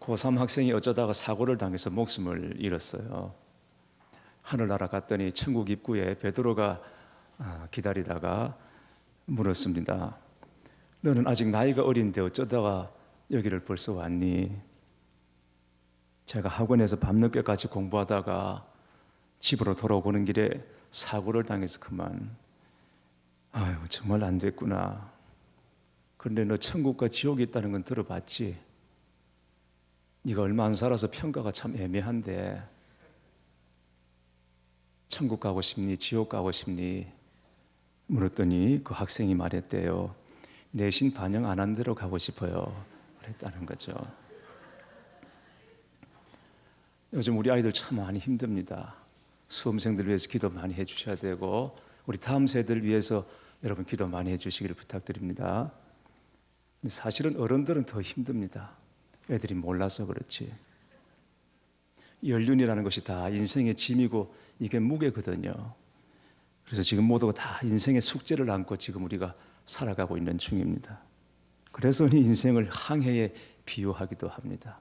고3 학생이 어쩌다가 사고를 당해서 목숨을 잃었어요. 하늘나라 갔더니 천국 입구에 베드로가 기다리다가 물었습니다. 너는 아직 나이가 어린데 어쩌다가 여기를 벌써 왔니? 제가 학원에서 밤늦게까지 공부하다가 집으로 돌아오는 길에 사고를 당해서 그만. 아유, 정말 안 됐구나. 그런데 너 천국과 지옥이 있다는 건 들어봤지? 네가 얼마 안 살아서 평가가 참 애매한데 천국 가고 싶니? 지옥 가고 싶니? 물었더니 그 학생이 말했대요. 내신 반영 안 한 대로 가고 싶어요. 그랬다는 거죠. 요즘 우리 아이들 참 많이 힘듭니다. 수험생들 위해서 기도 많이 해주셔야 되고 우리 다음 세대를 위해서 여러분 기도 많이 해주시기를 부탁드립니다. 사실은 어른들은 더 힘듭니다. 애들이 몰라서 그렇지. 연륜이라는 것이 다 인생의 짐이고 이게 무게거든요. 그래서 지금 모두가 다 인생의 숙제를 안고 지금 우리가 살아가고 있는 중입니다. 그래서 이 인생을 항해에 비유하기도 합니다.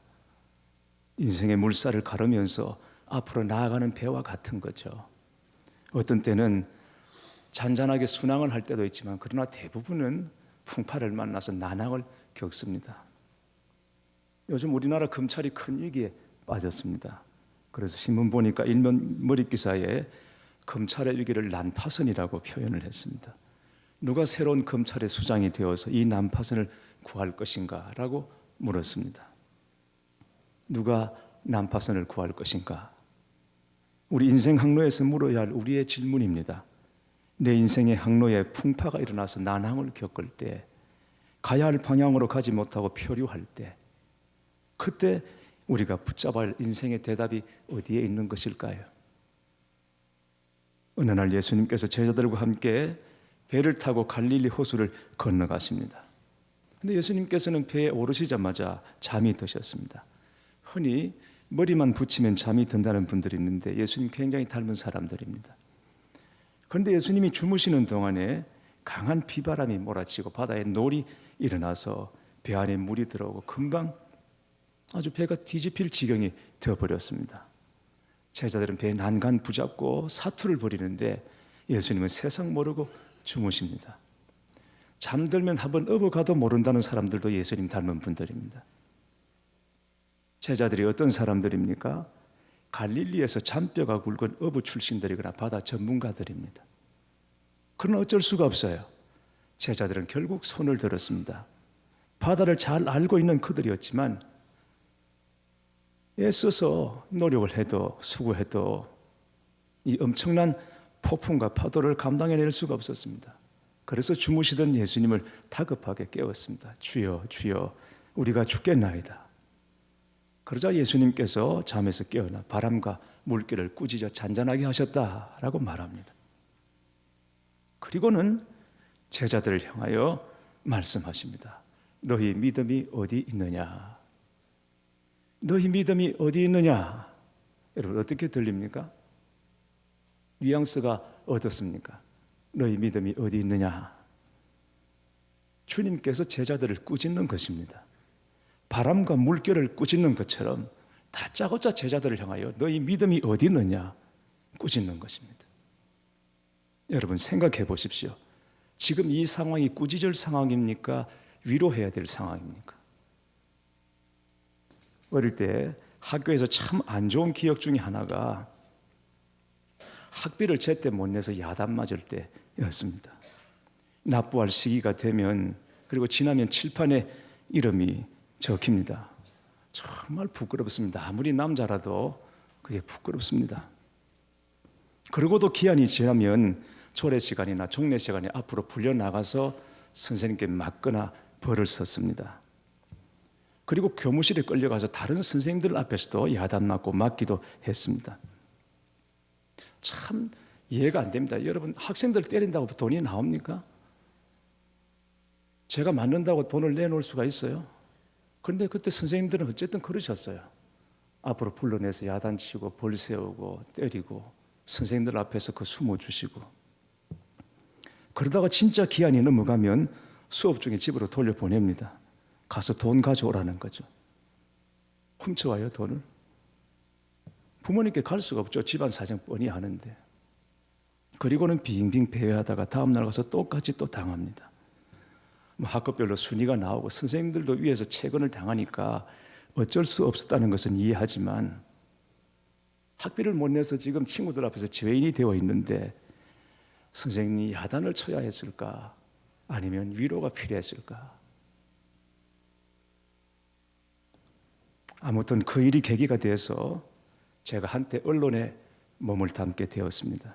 인생의 물살을 가르면서 앞으로 나아가는 배와 같은 거죠. 어떤 때는 잔잔하게 순항을 할 때도 있지만 그러나 대부분은 풍파를 만나서 난항을 겪습니다. 요즘 우리나라 검찰이 큰 위기에 빠졌습니다. 그래서 신문 보니까 일면 머릿기사에 검찰의 위기를 난파선이라고 표현을 했습니다. 누가 새로운 검찰의 수장이 되어서 이 난파선을 구할 것인가 라고 물었습니다. 누가 난파선을 구할 것인가? 우리 인생 항로에서 물어야 할 우리의 질문입니다. 내 인생의 항로에 풍파가 일어나서 난항을 겪을 때, 가야 할 방향으로 가지 못하고 표류할 때, 그때 우리가 붙잡아야 할 인생의 대답이 어디에 있는 것일까요? 어느 날 예수님께서 제자들과 함께 배를 타고 갈릴리 호수를 건너가십니다. 그런데 예수님께서는 배에 오르시자마자 잠이 드셨습니다. 흔히 머리만 붙이면 잠이 든다는 분들이 있는데 예수님 굉장히 닮은 사람들입니다. 그런데 예수님이 주무시는 동안에 강한 비바람이 몰아치고 바다에 놀이 일어나서 배 안에 물이 들어오고 금방 아주 배가 뒤집힐 지경이 되어버렸습니다. 제자들은 배에 난간 붙잡고 사투를 벌이는데 예수님은 세상 모르고 주무십니다. 잠들면 한번 업어가도 모른다는 사람들도 예수님 닮은 분들입니다. 제자들이 어떤 사람들입니까? 갈릴리에서 잔뼈가 굵은 어부 출신들이거나 바다 전문가들입니다. 그러나 어쩔 수가 없어요. 제자들은 결국 손을 들었습니다. 바다를 잘 알고 있는 그들이었지만 애써서 노력을 해도 수고해도 이 엄청난 폭풍과 파도를 감당해낼 수가 없었습니다. 그래서 주무시던 예수님을 다급하게 깨웠습니다. 주여, 주여, 우리가 죽겠나이다. 그러자 예수님께서 잠에서 깨어나 바람과 물결을 꾸짖어 잔잔하게 하셨다라고 말합니다. 그리고는 제자들을 향하여 말씀하십니다. 너희 믿음이 어디 있느냐? 너희 믿음이 어디 있느냐? 여러분 어떻게 들립니까? 뉘앙스가 어떻습니까? 너희 믿음이 어디 있느냐? 주님께서 제자들을 꾸짖는 것입니다. 바람과 물결을 꾸짖는 것처럼 다짜고짜 제자들을 향하여 너희 믿음이 어디 있느냐 꾸짖는 것입니다. 여러분 생각해 보십시오. 지금 이 상황이 꾸짖을 상황입니까? 위로해야 될 상황입니까? 어릴 때 학교에서 참 안 좋은 기억 중에 하나가 학비를 제때 못 내서 야단 맞을 때였습니다. 납부할 시기가 되면 그리고 지나면 칠판에 이름이 적힙니다. 정말 부끄럽습니다. 아무리 남자라도 그게 부끄럽습니다. 그러고도 기한이 지나면 조례 시간이나 종례 시간에 앞으로 불려나가서 선생님께 맞거나 벌을 썼습니다. 그리고 교무실에 끌려가서 다른 선생님들 앞에서도 야단 맞고 맞기도 했습니다. 참 이해가 안 됩니다. 여러분 학생들 때린다고 돈이 나옵니까? 제가 맞는다고 돈을 내놓을 수가 있어요? 그런데 그때 선생님들은 어쨌든 그러셨어요. 앞으로 불러내서 야단치고 벌 세우고 때리고 선생님들 앞에서 그 숨어주시고 그러다가 진짜 기한이 넘어가면 수업 중에 집으로 돌려보냅니다. 가서 돈 가져오라는 거죠. 훔쳐와요, 돈을. 부모님께 갈 수가 없죠. 집안 사정 뻔히 아는데. 그리고는 빙빙 배회하다가 다음날 가서 똑같이 또 당합니다. 학급별로 순위가 나오고 선생님들도 위에서 체근을 당하니까 어쩔 수 없었다는 것은 이해하지만, 학비를 못 내서 지금 친구들 앞에서 죄인이 되어 있는데 선생님이 야단을 쳐야 했을까? 아니면 위로가 필요했을까? 아무튼 그 일이 계기가 돼서 제가 한때 언론에 몸을 담게 되었습니다.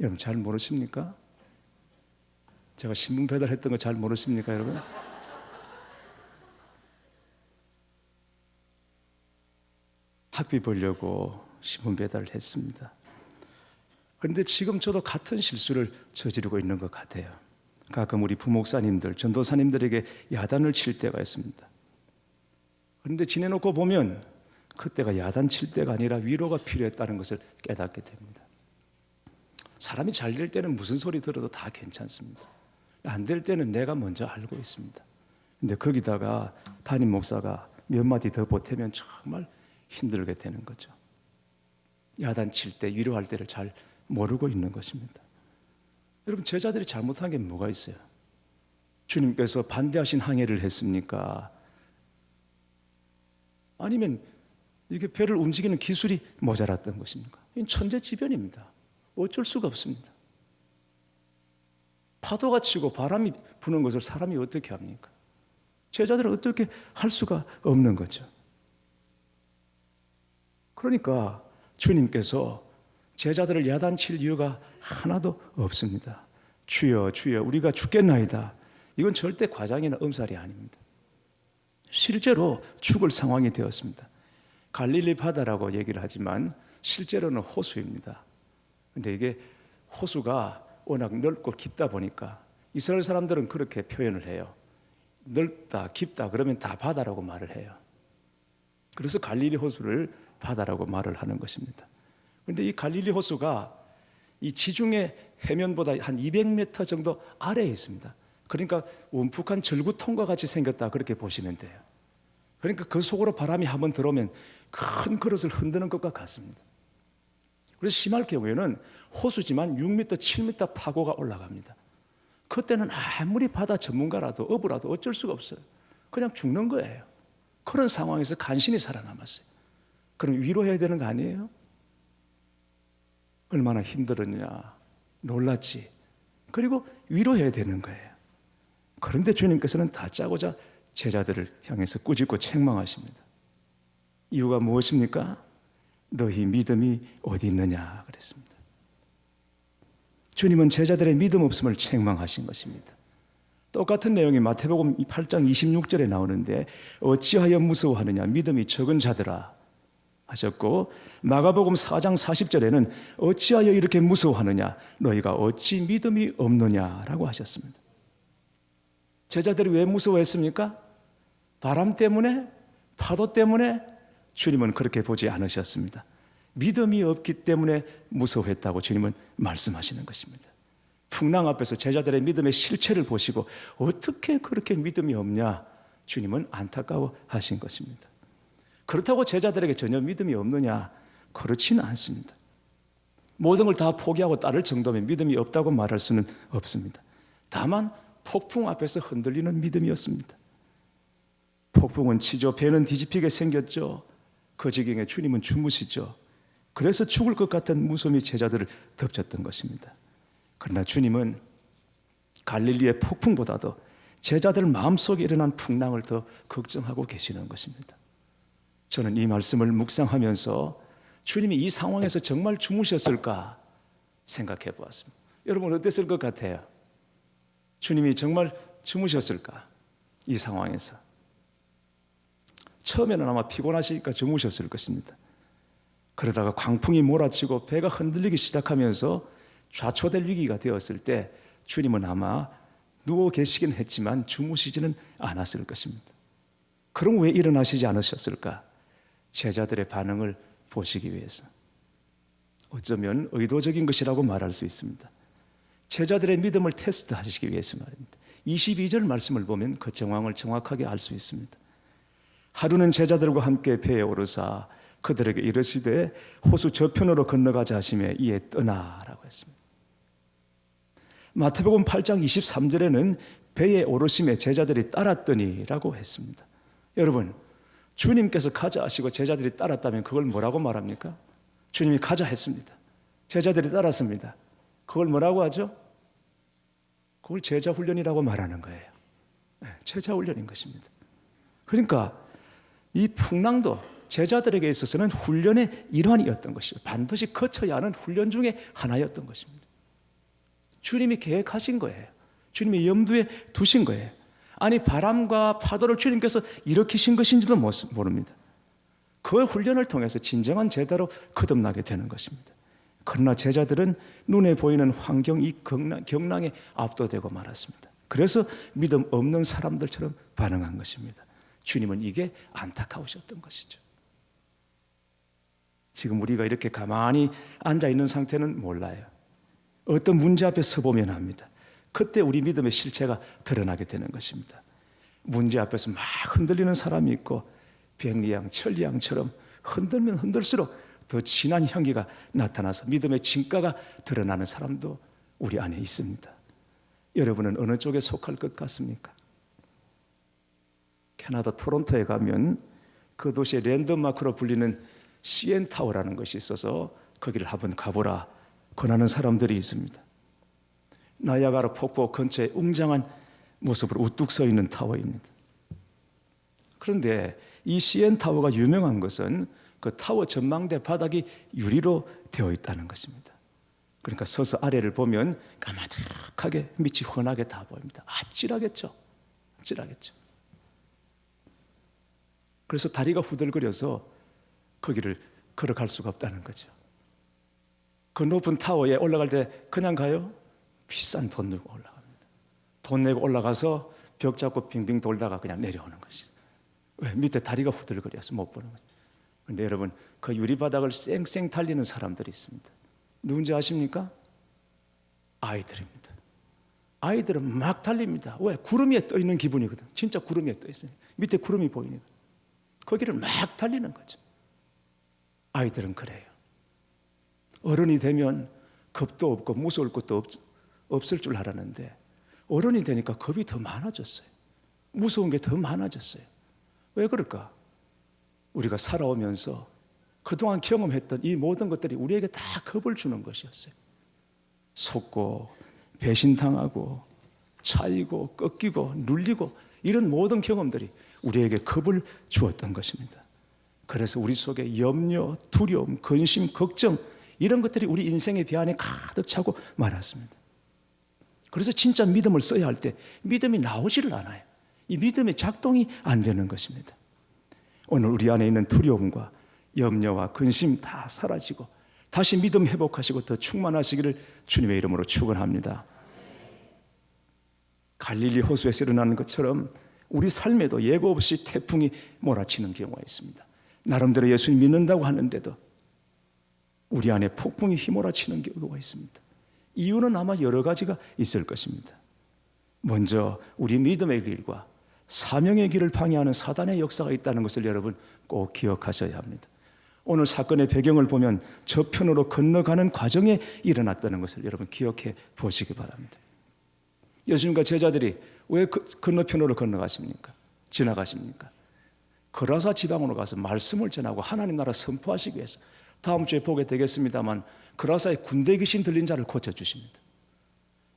여러분 잘 모르십니까? 제가 신문 배달했던 거 잘 모르십니까, 여러분? 학비 벌려고 신문 배달을 했습니다. 그런데 지금 저도 같은 실수를 저지르고 있는 것 같아요. 가끔 우리 부목사님들, 전도사님들에게 야단을 칠 때가 있습니다. 그런데 지내놓고 보면 그때가 야단 칠 때가 아니라 위로가 필요했다는 것을 깨닫게 됩니다. 사람이 잘 될 때는 무슨 소리 들어도 다 괜찮습니다. 안 될 때는 내가 먼저 알고 있습니다. 근데 거기다가 담임 목사가 몇 마디 더 보태면 정말 힘들게 되는 거죠. 야단 칠 때, 위로할 때를 잘 모르고 있는 것입니다. 여러분, 제자들이 잘못한 게 뭐가 있어요? 주님께서 반대하신 항해를 했습니까? 아니면 이게 배를 움직이는 기술이 모자랐던 것입니까? 이건 천재지변입니다. 어쩔 수가 없습니다. 파도가 치고 바람이 부는 것을 사람이 어떻게 합니까? 제자들은 어떻게 할 수가 없는 거죠. 그러니까 주님께서 제자들을 야단칠 이유가 하나도 없습니다. 주여 주여 우리가 죽겠나이다. 이건 절대 과장이나 엄살이 아닙니다. 실제로 죽을 상황이 되었습니다. 갈릴리 바다라고 얘기를 하지만 실제로는 호수입니다. 그런데 이게 호수가 워낙 넓고 깊다 보니까 이스라엘 사람들은 그렇게 표현을 해요. 넓다, 깊다 그러면 다 바다라고 말을 해요. 그래서 갈릴리 호수를 바다라고 말을 하는 것입니다. 그런데 이 갈릴리 호수가 이 지중해 해면보다 한 200m 정도 아래에 있습니다. 그러니까 움푹한 절구통과 같이 생겼다 그렇게 보시면 돼요. 그러니까 그 속으로 바람이 한번 들어오면 큰 그릇을 흔드는 것과 같습니다. 그래서 심할 경우에는 호수지만 6m, 7m 파고가 올라갑니다. 그때는 아무리 바다 전문가라도 어부라도 어쩔 수가 없어요. 그냥 죽는 거예요. 그런 상황에서 간신히 살아남았어요. 그럼 위로해야 되는 거 아니에요? 얼마나 힘들었냐, 놀랐지. 그리고 위로해야 되는 거예요. 그런데 주님께서는 다짜고짜 제자들을 향해서 꾸짖고 책망하십니다. 이유가 무엇입니까? 너희 믿음이 어디 있느냐 그랬습니다. 주님은 제자들의 믿음 없음을 책망하신 것입니다. 똑같은 내용이 마태복음 8장 26절에 나오는데 어찌하여 무서워하느냐 믿음이 적은 자들아 하셨고, 마가복음 4장 40절에는 어찌하여 이렇게 무서워하느냐 너희가 어찌 믿음이 없느냐라고 하셨습니다. 제자들이 왜 무서워했습니까? 바람 때문에? 파도 때문에? 주님은 그렇게 보지 않으셨습니다. 믿음이 없기 때문에 무서워했다고 주님은 말씀하시는 것입니다. 풍랑 앞에서 제자들의 믿음의 실체를 보시고 어떻게 그렇게 믿음이 없냐 주님은 안타까워하신 것입니다. 그렇다고 제자들에게 전혀 믿음이 없느냐? 그렇지는 않습니다. 모든 걸 다 포기하고 따를 정도면 믿음이 없다고 말할 수는 없습니다. 다만 폭풍 앞에서 흔들리는 믿음이었습니다. 폭풍은 치죠. 배는 뒤집히게 생겼죠. 그 지경에 주님은 주무시죠. 그래서 죽을 것 같은 무서움이 제자들을 덮쳤던 것입니다. 그러나 주님은 갈릴리의 폭풍보다도 제자들 마음속에 일어난 풍랑을 더 걱정하고 계시는 것입니다. 저는 이 말씀을 묵상하면서 주님이 이 상황에서 정말 주무셨을까 생각해 보았습니다. 여러분 어땠을 것 같아요? 주님이 정말 주무셨을까? 이 상황에서. 처음에는 아마 피곤하시니까 주무셨을 것입니다. 그러다가 광풍이 몰아치고 배가 흔들리기 시작하면서 좌초될 위기가 되었을 때 주님은 아마 누워 계시긴 했지만 주무시지는 않았을 것입니다. 그럼 왜 일어나시지 않으셨을까? 제자들의 반응을 보시기 위해서. 어쩌면 의도적인 것이라고 말할 수 있습니다. 제자들의 믿음을 테스트하시기 위해서 말입니다. 22절 말씀을 보면 그 정황을 정확하게 알 수 있습니다. 하루는 제자들과 함께 배에 오르사 그들에게 이르시되 호수 저편으로 건너가자 하시매 이에 떠나라고 했습니다. 마태복음 8장 23절에는 배에 오르심에 제자들이 따랐더니라고 했습니다. 여러분, 주님께서 가자 하시고 제자들이 따랐다면 그걸 뭐라고 말합니까? 주님이 가자 했습니다. 제자들이 따랐습니다. 그걸 뭐라고 하죠? 그걸 제자 훈련이라고 말하는 거예요. 제자 훈련인 것입니다. 그러니까 이 풍랑도 제자들에게 있어서는 훈련의 일환이었던 것이죠. 반드시 거쳐야 하는 훈련 중에 하나였던 것입니다. 주님이 계획하신 거예요. 주님이 염두에 두신 거예요. 아니, 바람과 파도를 주님께서 일으키신 것인지도 모릅니다. 그 훈련을 통해서 진정한 제자로 거듭나게 되는 것입니다. 그러나 제자들은 눈에 보이는 환경, 이 경랑에 압도되고 말았습니다. 그래서 믿음 없는 사람들처럼 반응한 것입니다. 주님은 이게 안타까우셨던 것이죠. 지금 우리가 이렇게 가만히 앉아있는 상태는 몰라요. 어떤 문제 앞에 서보면 합니다. 그때 우리 믿음의 실체가 드러나게 되는 것입니다. 문제 앞에서 막 흔들리는 사람이 있고 백리양, 천리양처럼 흔들면 흔들수록 더 진한 향기가 나타나서 믿음의 진가가 드러나는 사람도 우리 안에 있습니다. 여러분은 어느 쪽에 속할 것 같습니까? 캐나다 토론토에 가면 그 도시의 랜드마크로 불리는 CN타워라는 것이 있어서 거기를 한번 가보라 권하는 사람들이 있습니다. 나이아가라 폭포 근처에 웅장한 모습으로 우뚝 서 있는 타워입니다. 그런데 이 CN타워가 유명한 것은 그 타워 전망대 바닥이 유리로 되어 있다는 것입니다. 그러니까 서서 아래를 보면 까마득하게 밑이 훤하게 다 보입니다. 아찔하겠죠? 아찔하겠죠? 그래서 다리가 후들거려서 거기를 걸어갈 수가 없다는 거죠. 그 높은 타워에 올라갈 때 그냥 가요? 비싼 돈 내고 올라갑니다. 돈 내고 올라가서 벽 잡고 빙빙 돌다가 그냥 내려오는 것이죠. 왜? 밑에 다리가 후들거려서 못 보는 거죠. 그런데 여러분, 그 유리바닥을 쌩쌩 달리는 사람들이 있습니다. 누군지 아십니까? 아이들입니다. 아이들은 막 달립니다. 왜? 구름 위에 떠 있는 기분이거든. 진짜 구름 위에 떠 있어요. 밑에 구름이 보이니까. 거기를 막 달리는 거죠. 아이들은 그래요. 어른이 되면 겁도 없고 무서울 것도 없을 줄 알았는데 어른이 되니까 겁이 더 많아졌어요. 무서운 게 더 많아졌어요. 왜 그럴까? 우리가 살아오면서 그동안 경험했던 이 모든 것들이 우리에게 다 겁을 주는 것이었어요. 속고 배신당하고 차이고 꺾이고 눌리고 이런 모든 경험들이 우리에게 겁을 주었던 것입니다. 그래서 우리 속에 염려, 두려움, 근심, 걱정 이런 것들이 우리 인생의 배 안에 가득 차고 말았습니다. 그래서 진짜 믿음을 써야 할 때 믿음이 나오지를 않아요. 이 믿음의 작동이 안 되는 것입니다. 오늘 우리 안에 있는 두려움과 염려와 근심 다 사라지고 다시 믿음 회복하시고 더 충만하시기를 주님의 이름으로 축원합니다. 갈릴리 호수에서 일어나는 것처럼 우리 삶에도 예고 없이 태풍이 몰아치는 경우가 있습니다. 나름대로 예수님 믿는다고 하는데도 우리 안에 폭풍이 휘몰아치는 경우가 있습니다. 이유는 아마 여러 가지가 있을 것입니다. 먼저 우리 믿음의 길과 사명의 길을 방해하는 사단의 역사가 있다는 것을 여러분 꼭 기억하셔야 합니다. 오늘 사건의 배경을 보면 저편으로 건너가는 과정에 일어났다는 것을 여러분 기억해 보시기 바랍니다. 예수님과 제자들이 왜 건너편으로 건너가십니까? 지나가십니까? 거라사 지방으로 가서 말씀을 전하고 하나님 나라 선포하시기 위해서 다음 주에 보게 되겠습니다만 거라사에 군대 귀신 들린 자를 고쳐주십니다.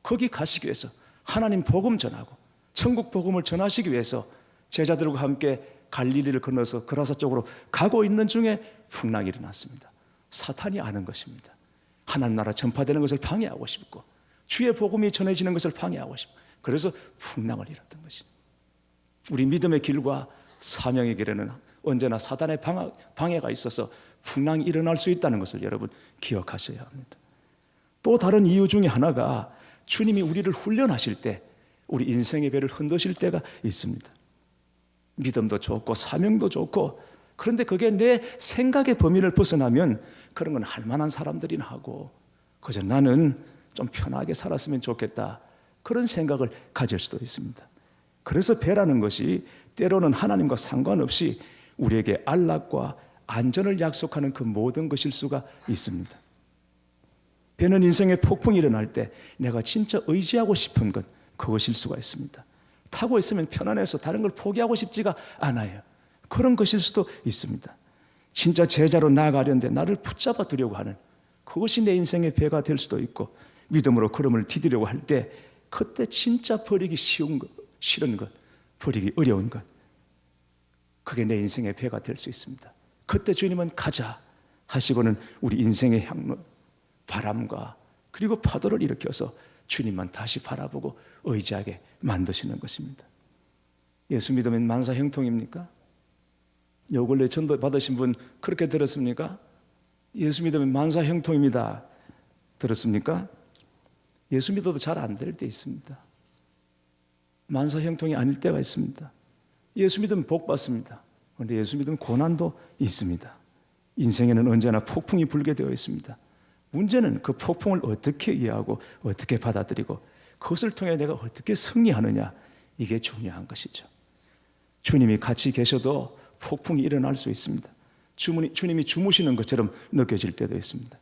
거기 가시기 위해서 하나님 복음 전하고 천국 복음을 전하시기 위해서 제자들과 함께 갈릴리를 건너서 거라사 쪽으로 가고 있는 중에 풍랑이 일어났습니다. 사탄이 아는 것입니다. 하나님 나라 전파되는 것을 방해하고 싶고 주의 복음이 전해지는 것을 방해하고 싶고 그래서 풍랑을 일었던 것입니다. 우리 믿음의 길과 사명의 길에는 언제나 사단의 방해가 있어서 풍랑이 일어날 수 있다는 것을 여러분 기억하셔야 합니다. 또 다른 이유 중에 하나가 주님이 우리를 훈련하실 때 우리 인생의 배를 흔드실 때가 있습니다. 믿음도 좋고 사명도 좋고 그런데 그게 내 생각의 범위를 벗어나면 그런 건 할 만한 사람들이나 하고 그저 나는 좀 편하게 살았으면 좋겠다 그런 생각을 가질 수도 있습니다. 그래서 배라는 것이 때로는 하나님과 상관없이 우리에게 안락과 안전을 약속하는 그 모든 것일 수가 있습니다. 배는 인생의 폭풍이 일어날 때 내가 진짜 의지하고 싶은 것, 그것일 수가 있습니다. 타고 있으면 편안해서 다른 걸 포기하고 싶지가 않아요. 그런 것일 수도 있습니다. 진짜 제자로 나아가려는데 나를 붙잡아 두려고 하는, 그것이 내 인생의 배가 될 수도 있고, 믿음으로 걸음을 디디려고 할 때 그때 진짜 버리기 쉬운 것, 싫은 것, 버리기 어려운 것, 그게 내 인생의 배가 될 수 있습니다. 그때 주님은 가자 하시고는 우리 인생의 향로, 바람과 그리고 파도를 일으켜서 주님만 다시 바라보고 의지하게 만드시는 것입니다. 예수 믿으면 만사 형통입니까? 요 근래 전도 받으신 분 그렇게 들었습니까? 예수 믿으면 만사 형통입니다. 들었습니까? 예수 믿어도 잘 안 될 때 있습니다. 만사 형통이 아닐 때가 있습니다. 예수 믿으면 복 받습니다. 그런데 예수 믿으면 고난도 있습니다. 인생에는 언제나 폭풍이 불게 되어 있습니다. 문제는 그 폭풍을 어떻게 이해하고 어떻게 받아들이고 그것을 통해 내가 어떻게 승리하느냐, 이게 중요한 것이죠. 주님이 같이 계셔도 폭풍이 일어날 수 있습니다. 주님이 주무시는 것처럼 느껴질 때도 있습니다.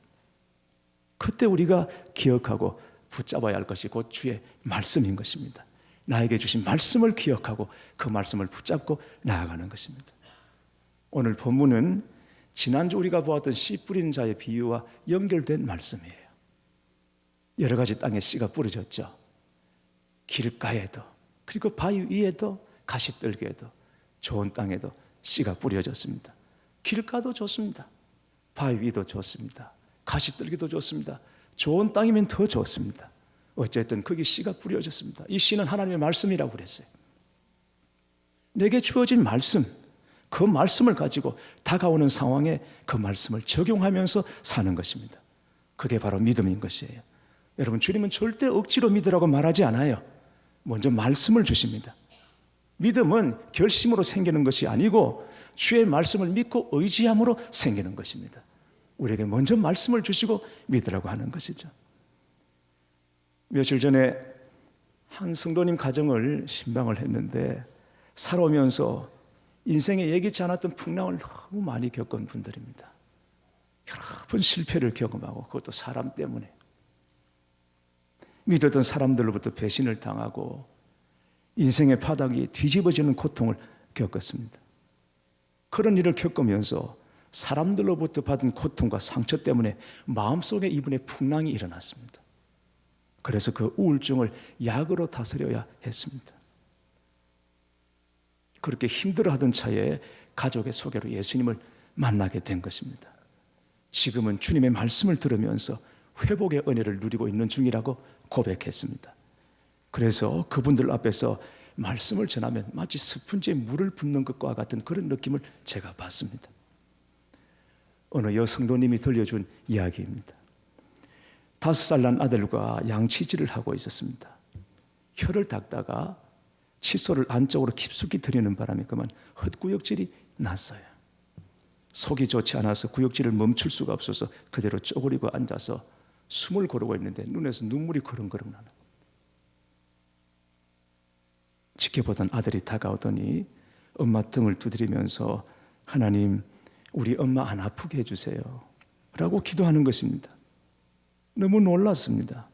그때 우리가 기억하고 붙잡아야 할 것이 곧 주의 말씀인 것입니다. 나에게 주신 말씀을 기억하고 그 말씀을 붙잡고 나아가는 것입니다. 오늘 본문은 지난주 우리가 보았던 씨 뿌리는 자의 비유와 연결된 말씀이에요. 여러 가지 땅에 씨가 뿌려졌죠. 길가에도, 그리고 바위 위에도, 가시떨기에도, 좋은 땅에도 씨가 뿌려졌습니다. 길가도 좋습니다. 바위 위도 좋습니다. 가시떨기도 좋습니다. 좋은 땅이면 더 좋습니다. 어쨌든 거기 씨가 뿌려졌습니다. 이 씨는 하나님의 말씀이라고 그랬어요. 내게 주어진 말씀, 그 말씀을 가지고 다가오는 상황에 그 말씀을 적용하면서 사는 것입니다. 그게 바로 믿음인 것이에요. 여러분, 주님은 절대 억지로 믿으라고 말하지 않아요. 먼저 말씀을 주십니다. 믿음은 결심으로 생기는 것이 아니고 주의 말씀을 믿고 의지함으로 생기는 것입니다. 우리에게 먼저 말씀을 주시고 믿으라고 하는 것이죠. 며칠 전에 한 성도님 가정을 신방을 했는데 살아오면서 인생에 예기치 않았던 풍랑을 너무 많이 겪은 분들입니다. 여러 번 실패를 경험하고, 그것도 사람 때문에 믿었던 사람들로부터 배신을 당하고 인생의 바닥이 뒤집어지는 고통을 겪었습니다. 그런 일을 겪으면서 사람들로부터 받은 고통과 상처 때문에 마음속에 이분의 풍랑이 일어났습니다. 그래서 그 우울증을 약으로 다스려야 했습니다. 그렇게 힘들어하던 차에 가족의 소개로 예수님을 만나게 된 것입니다. 지금은 주님의 말씀을 들으면서 회복의 은혜를 누리고 있는 중이라고 고백했습니다. 그래서 그분들 앞에서 말씀을 전하면 마치 스펀지에 물을 붓는 것과 같은 그런 느낌을 제가 받습니다. 어느 여성도님이 들려준 이야기입니다. 5살 난 아들과 양치질을 하고 있었습니다. 혀를 닦다가 칫솔을 안쪽으로 깊숙이 들이는 바람에 그만 헛구역질이 났어요. 속이 좋지 않아서 구역질을 멈출 수가 없어서 그대로 쪼그리고 앉아서 숨을 고르고 있는데 눈에서 눈물이 거렁거렁 나는. 지켜보던 아들이 다가오더니 엄마 등을 두드리면서 하나님, 우리 엄마 안 아프게 해주세요 라고 기도하는 것입니다. 너무 놀랐습니다.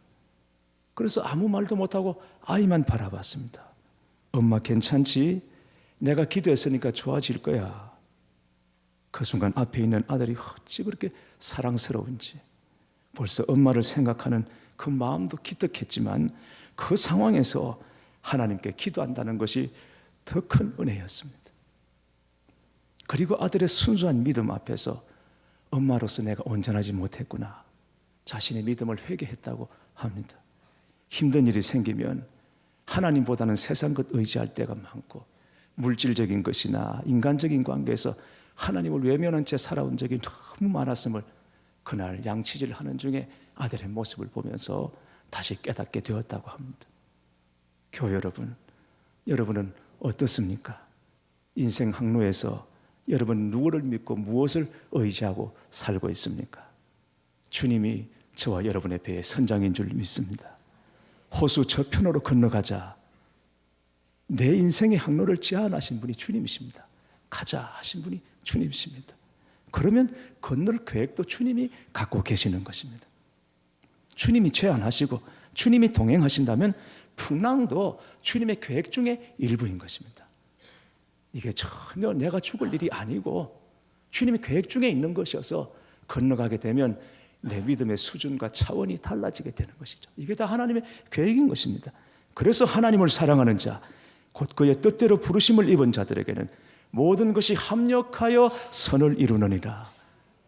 그래서 아무 말도 못하고 아이만 바라봤습니다. 엄마 괜찮지? 내가 기도했으니까 좋아질 거야. 그 순간 앞에 있는 아들이 어찌 그렇게 사랑스러운지, 벌써 엄마를 생각하는 그 마음도 기특했지만 그 상황에서 하나님께 기도한다는 것이 더 큰 은혜였습니다. 그리고 아들의 순수한 믿음 앞에서 엄마로서 내가 온전하지 못했구나, 자신의 믿음을 회개했다고 합니다. 힘든 일이 생기면 하나님보다는 세상 것 의지할 때가 많고 물질적인 것이나 인간적인 관계에서 하나님을 외면한 채 살아온 적이 너무 많았음을 그날 양치질을 하는 중에 아들의 모습을 보면서 다시 깨닫게 되었다고 합니다. 교회 여러분, 여러분은 어떻습니까? 인생 항로에서 여러분 누구를 믿고 무엇을 의지하고 살고 있습니까? 주님이 저와 여러분의 배의 선장인 줄 믿습니다. 호수 저편으로 건너가자. 내 인생의 항로를 제안하신 분이 주님이십니다. 가자 하신 분이 주님이십니다. 그러면 건널 계획도 주님이 갖고 계시는 것입니다. 주님이 제안하시고 주님이 동행하신다면 풍랑도 주님의 계획 중에 일부인 것입니다. 이게 전혀 내가 죽을 일이 아니고 주님의 계획 중에 있는 것이어서 건너가게 되면 내 믿음의 수준과 차원이 달라지게 되는 것이죠. 이게 다 하나님의 계획인 것입니다. 그래서 하나님을 사랑하는 자, 곧 그의 뜻대로 부르심을 입은 자들에게는 모든 것이 합력하여 선을 이루느니라.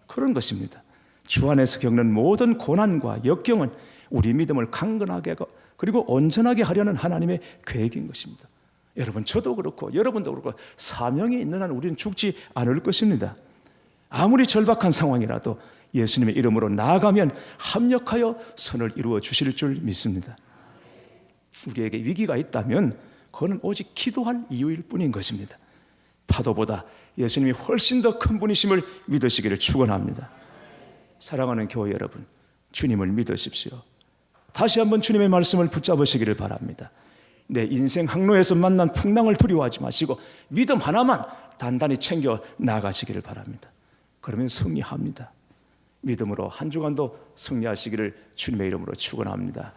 그런 것입니다. 주 안에서 겪는 모든 고난과 역경은 우리 믿음을 강건하게 그리고 온전하게 하려는 하나님의 계획인 것입니다. 여러분, 저도 그렇고 여러분도 그렇고 사명이 있는 한 우리는 죽지 않을 것입니다. 아무리 절박한 상황이라도 예수님의 이름으로 나아가면 합력하여 선을 이루어 주실 줄 믿습니다. 우리에게 위기가 있다면 그거는 오직 기도할 이유일 뿐인 것입니다. 파도보다 예수님이 훨씬 더 큰 분이심을 믿으시기를 축원합니다. 사랑하는 교회 여러분, 주님을 믿으십시오. 다시 한번 주님의 말씀을 붙잡으시기를 바랍니다. 내 인생 항로에서 만난 풍랑을 두려워하지 마시고 믿음 하나만 단단히 챙겨 나가시기를 바랍니다. 그러면 승리합니다. 믿음으로 한 주간도 승리하시기를 주님의 이름으로 축원합니다.